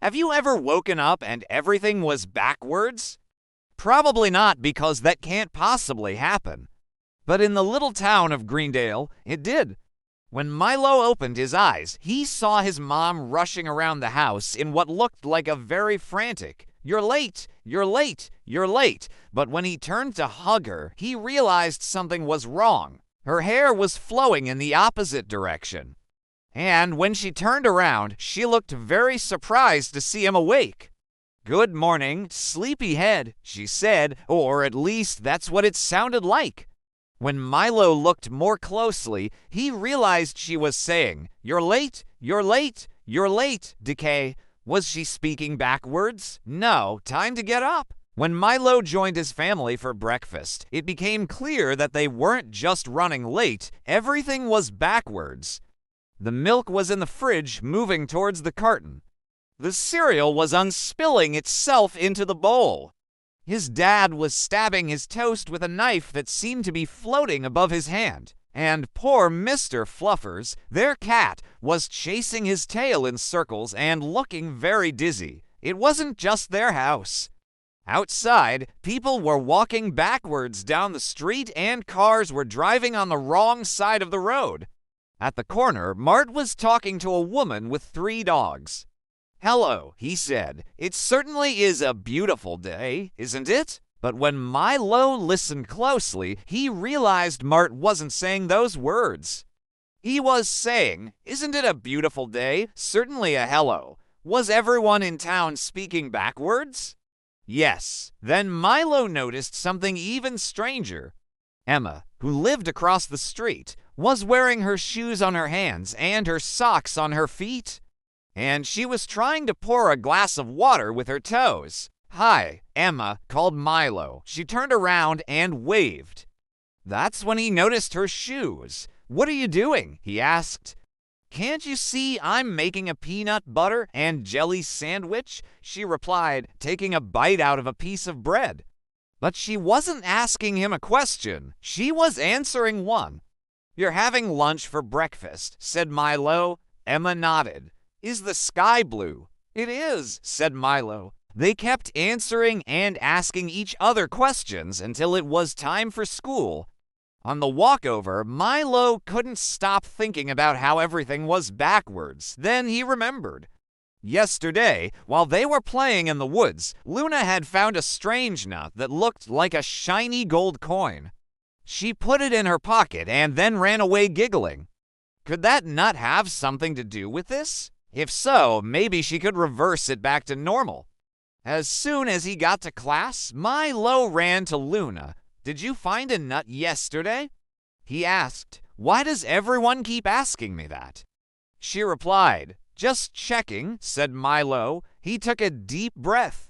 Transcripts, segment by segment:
Have you ever woken up and everything was backwards? Probably not, because that can't possibly happen. But in the little town of Greendale, it did. When Milo opened his eyes, he saw his mom rushing around the house in what looked like a very frantic, "You're late, you're late, you're late." But when he turned to hug her, he realized something was wrong. Her hair was flowing in the opposite direction. And when she turned around, she looked very surprised to see him awake. "Good morning, sleepyhead," she said, or at least that's what it sounded like. When Milo looked more closely, he realized she was saying, "You're late, you're late, you're late, Decay." Was she speaking backwards? No, time to get up. When Milo joined his family for breakfast, it became clear that they weren't just running late, everything was backwards. The milk was in the fridge, moving towards the carton. The cereal was unspilling itself into the bowl. His dad was stabbing his toast with a knife that seemed to be floating above his hand. And poor Mr. Fluffers, their cat, was chasing his tail in circles and looking very dizzy. It wasn't just their house. Outside, people were walking backwards down the street and cars were driving on the wrong side of the road. At the corner, Mart was talking to a woman with 3 dogs. "Hello," he said. "It certainly is a beautiful day, isn't it?" But when Milo listened closely, he realized Mart wasn't saying those words. He was saying, "Isn't it a beautiful day? Certainly a hello." Was everyone in town speaking backwards? Yes. Then Milo noticed something even stranger. Emma, who lived across the street, was wearing her shoes on her hands and her socks on her feet. And she was trying to pour a glass of water with her toes. "Hi, Emma," called Milo. She turned around and waved. That's when he noticed her shoes. "What are you doing?" he asked. "Can't you see I'm making a peanut butter and jelly sandwich?" she replied, taking a bite out of a piece of bread. But she wasn't asking him a question. She was answering one. "You're having lunch for breakfast," said Milo. Emma nodded. "Is the sky blue?" "It is," said Milo. They kept answering and asking each other questions until it was time for school. On the walkover, Milo couldn't stop thinking about how everything was backwards. Then he remembered. Yesterday, while they were playing in the woods, Luna had found a strange nut that looked like a shiny gold coin. She put it in her pocket and then ran away giggling. Could that nut have something to do with this? If so, maybe she could reverse it back to normal. As soon as he got to class, Milo ran to Luna. "Did you find a nut yesterday?" he asked. "Why does everyone keep asking me that?" She replied, "Just checking," said Milo. He took a deep breath.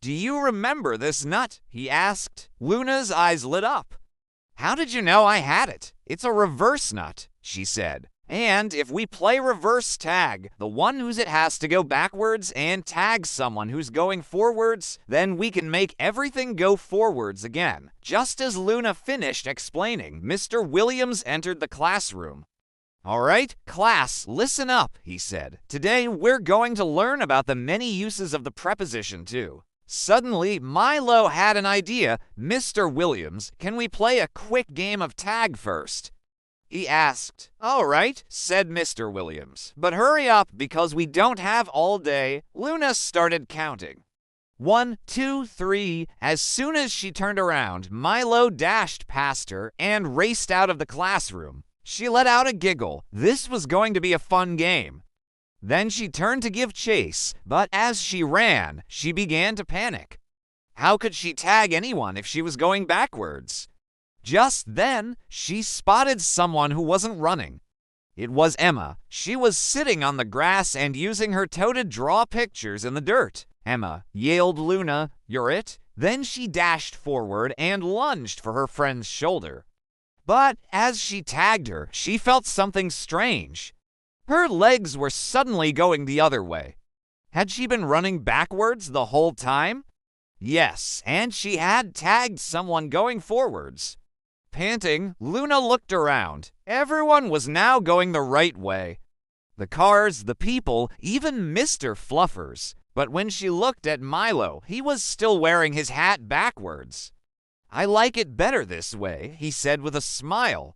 "Do you remember this nut?" he asked. Luna's eyes lit up. "How did you know I had it? It's a reverse nut," she said. "And if we play reverse tag, the one who's it has to go backwards and tag someone who's going forwards, then we can make everything go forwards again." Just as Luna finished explaining, Mr. Williams entered the classroom. "All right, class, listen up," he said. "Today we're going to learn about the many uses of the preposition to." Suddenly, Milo had an idea. "Mr. Williams, can we play a quick game of tag first?" he asked. "All right," said Mr. Williams. "But hurry up, because we don't have all day." Luna started counting. 1, 2, 3. As soon as she turned around, Milo dashed past her and raced out of the classroom. She let out a giggle. This was going to be a fun game. Then she turned to give chase, but as she ran, she began to panic. How could she tag anyone if she was going backwards? Just then, she spotted someone who wasn't running. It was Emma. She was sitting on the grass and using her toe to draw pictures in the dirt. "Emma," yelled Luna, "you're it?" Then she dashed forward and lunged for her friend's shoulder. But as she tagged her, she felt something strange. Her legs were suddenly going the other way. Had she been running backwards the whole time? Yes, and she had tagged someone going forwards. Panting, Luna looked around. Everyone was now going the right way. The cars, the people, even Mr. Fluffers. But when she looked at Milo, he was still wearing his hat backwards. "I like it better this way," he said with a smile.